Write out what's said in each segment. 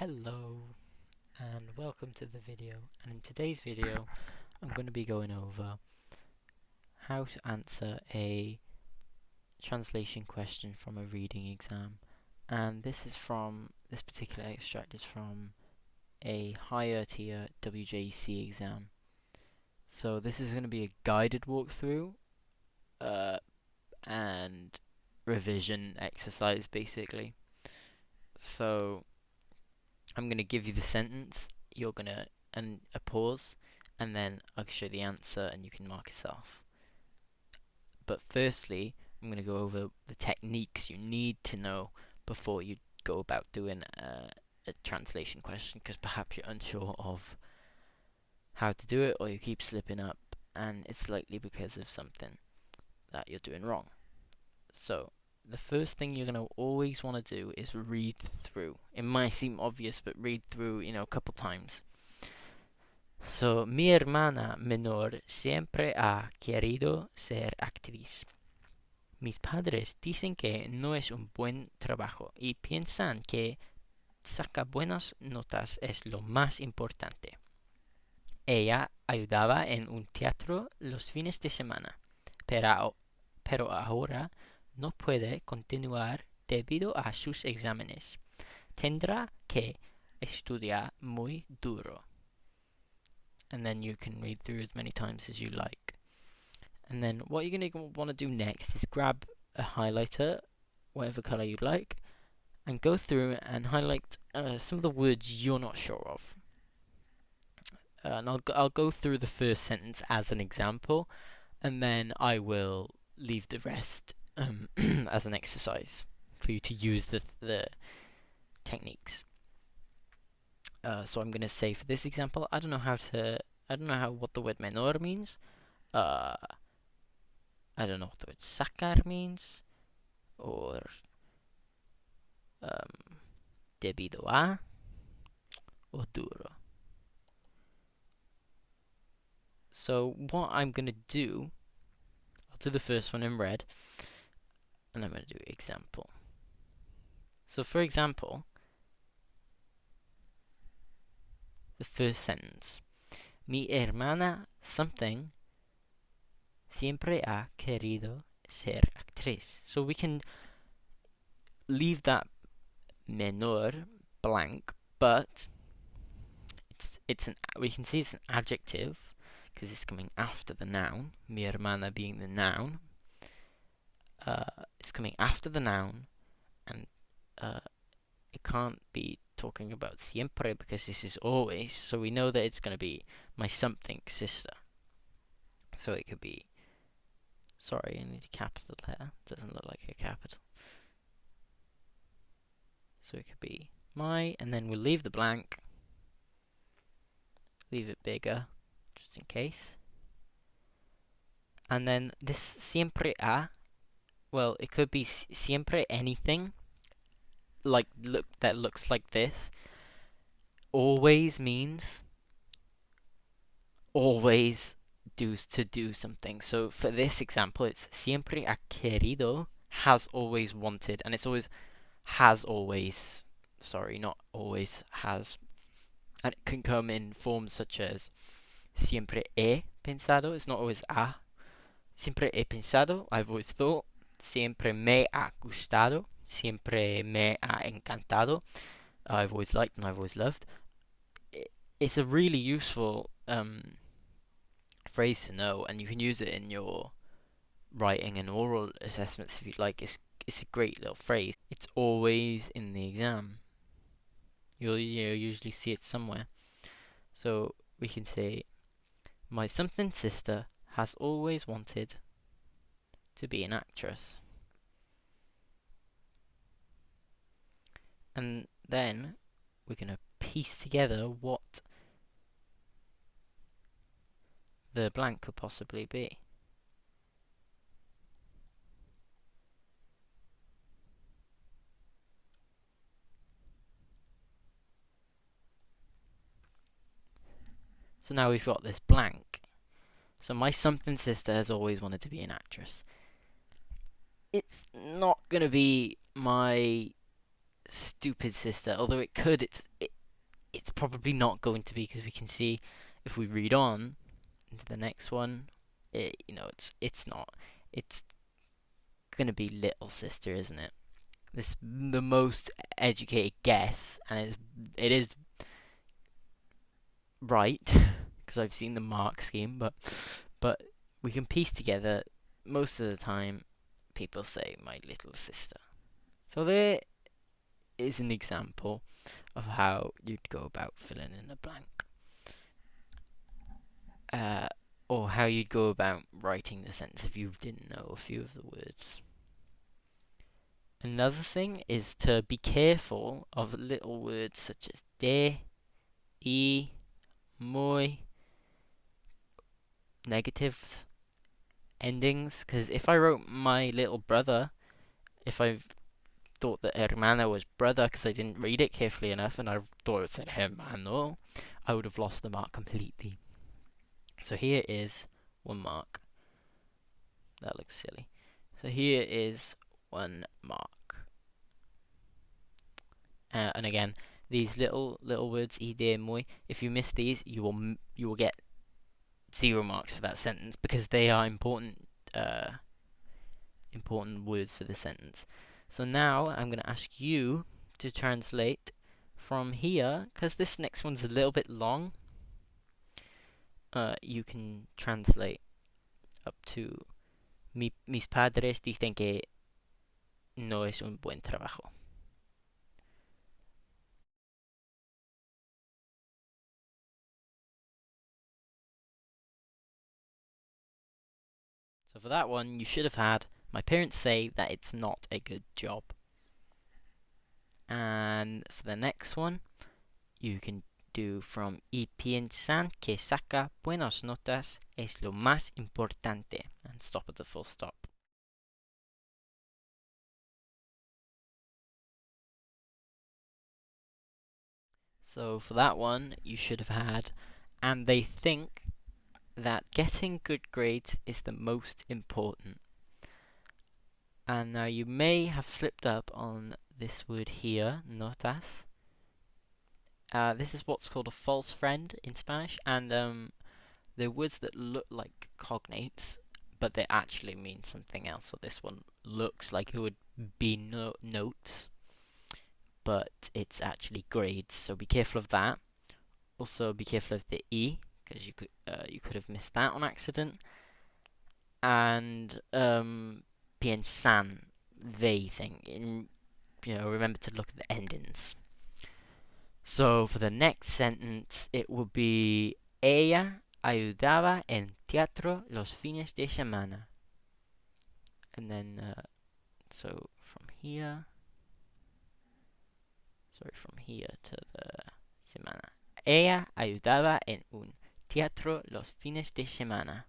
Hello and welcome to the video, and in today's video I'm going to be going over how to answer a translation question from a reading exam, and this particular extract is from a higher tier WJC exam. So this is going to be a guided walkthrough and revision exercise basically. So I'm going to give you the sentence, you're going to, and a pause, and then I'll show the answer and you can mark yourself. But firstly, I'm going to go over the techniques you need to know before you go about doing a translation question, because perhaps you're unsure of how to do it or you keep slipping up, and it's likely because of something that you're doing wrong. So the first thing you're going to always want to do is read through. It might seem obvious, but read through, a couple times. So, mi hermana menor siempre ha querido ser actriz. Mis padres dicen que no es un buen trabajo y piensan que sacar buenas notas es lo más importante. Ella ayudaba en un teatro los fines de semana, pero ahora no puede continuar debido a sus exámenes. Tendrá que estudiar muy duro. And then you can read through as many times as you like. And then what you're going to want to do next is grab a highlighter, whatever color you like, and go through and highlight some of the words you're not sure of. And I'll go through the first sentence as an example, and then I will leave the rest as an exercise for you to use the techniques. So I'm going to say for this example, I don't know what the word menor means. I don't know what the word sacar means, or debido a, or duro. So what I'm going to do, I'll do the first one in red, and I'm going to do example. So for example, the first sentence. Mi hermana something siempre ha querido ser actriz. So we can leave that menor blank, but we can see it's an adjective because it's coming after the noun. Mi hermana being the noun. It's coming after the noun, and it can't be talking about siempre because this is always, so we know that it's going to be my something sister. So it could be, sorry, I need a capital there, doesn't look like a capital. So it could be my, and then we'll leave the blank, leave it bigger, just in case. And then this siempre a, well, it could be siempre anything, that looks like this. Always means always to do something. So for this example, it's siempre ha querido, has always wanted, and it's always has always. Sorry, not always has. And it can come in forms such as siempre he pensado. It's not always a. Siempre he pensado. I've always thought. Siempre me ha gustado. Siempre me ha encantado. I've always liked and I've always loved. It's a really useful phrase to know, and you can use it in your writing and oral assessments if you'd like. It's a great little phrase. It's always in the exam. You'll usually see it somewhere. So we can say, my something sister has always wanted to be an actress. And then we're going to piece together what the blank could possibly be. So now we've got this blank. So my something sister has always wanted to be an actress. It's not going to be my stupid sister, although it could. it's probably not going to be, because we can see if we read on into the next one, it's not. It's gonna be little sister, isn't it? This the most educated guess, and it is right because I've seen the mark scheme, but we can piece together most of the time. People say my little sister. So there is an example of how you'd go about filling in a blank, uh, or how you'd go about writing the sentence if you didn't know a few of the words. Another thing is to be careful of little words such as de, I, muy, negatives, endings, because if I wrote my little brother, if I thought that hermano was brother because I didn't read it carefully enough and I thought it said hermano, I would have lost the mark completely. So here is 1 mark. That looks silly. So here is 1 mark. And again, these little words, ide, muy, if you miss these, you will get 0 marks for that sentence, because they are important words for the sentence. So now I'm going to ask you to translate from here, because this next one's a little bit long. You can translate up to mis padres dicen que no es un buen trabajo. So for that one, you should have had, my parents say that it's not a good job. And for the next one, you can do from y piensan que saca buenas notas es lo más importante, and stop at the full stop. So for that one, you should have had, and they think that getting good grades is the most important. And now you may have slipped up on this word here, notas. This is what's called a false friend in Spanish, and they're words that look like cognates, but they actually mean something else. So this one looks like it would be notes, but it's actually grades. So be careful of that. Also, be careful of the e, because you could have missed that on accident. And piensan, they think. Remember to look at the endings. So for the next sentence, it would be ella ayudaba en teatro los fines de semana. And then, so from here to the semana. Ella ayudaba en un teatro los fines de semana.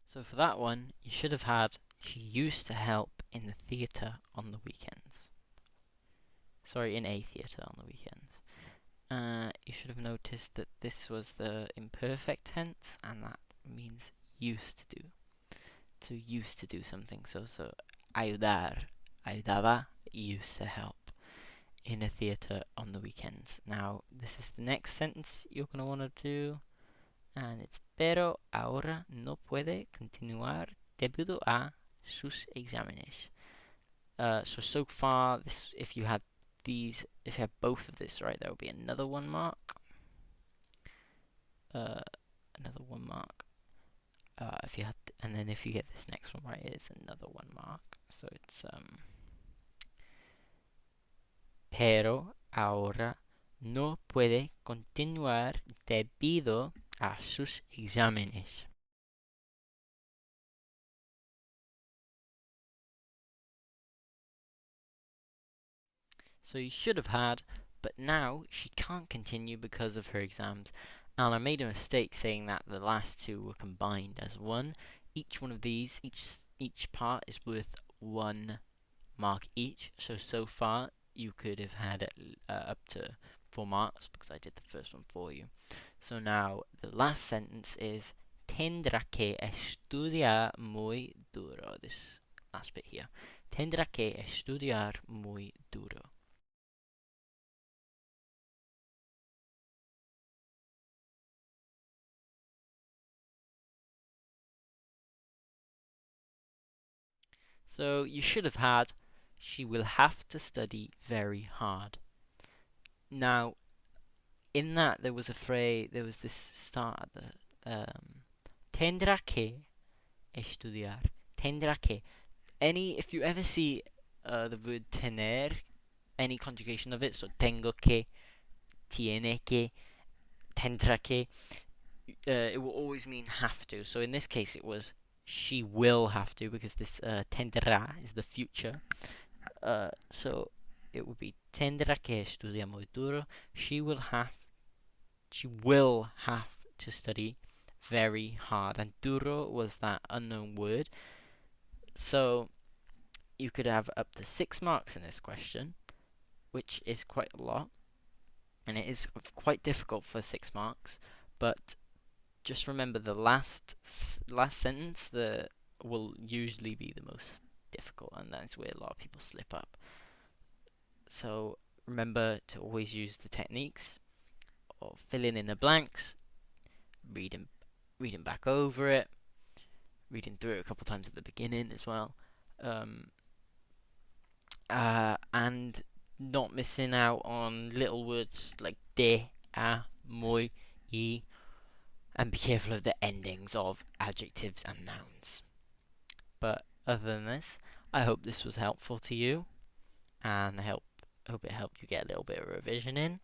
So for that one, you should have had, she used to help in the theatre on the weekends. Sorry, in a theatre on the weekends. You should have noticed that this was the imperfect tense, and that means used to do. To used to do something. So ayudar, ayudaba, used to help in a theatre on the weekends. Now, this is the next sentence you're going to want to do. And it's pero ahora no puede continuar debido a sus exámenes. So far, this, if you had both of this right, there will be another 1 mark. Another 1 mark. And then if you get this next one right, it's another 1 mark. So it's pero ahora no puede continuar debido a sus exámenes. So you should have had, but now she can't continue because of her exams. And I made a mistake saying that the last 2 were combined as 1. Each one of these, each part is worth 1 mark each. So far, you could have had up to 4 marks because I did the first one for you. So now the last sentence is tendrá que estudiar muy duro. This last bit here. Tendrá que estudiar muy duro. So you should have had, she will have to study very hard. Now, in that there was a phrase, there was this start at the tendrá que estudiar. Tendrá que. If you ever see the word tener, any conjugation of it, so tengo que, tiene que, tendrá que, it will always mean have to. So in this case, it was she will have to, because this tendrá is the future. So it would be tendrá que estudiar muy duro. She will have to study very hard. And duro was that unknown word. So you could have up to 6 marks in this question, which is quite a lot. And it is quite difficult for 6 marks. But just remember the last sentence will usually be the most difficult, and that's where a lot of people slip up. So remember to always use the techniques of filling in the blanks, reading back over it, reading through it a couple times at the beginning as well, and not missing out on little words like de, a, muy, y, and be careful of the endings of adjectives and nouns. But other than this, I hope this was helpful to you, and I hope it helped you get a little bit of revision in.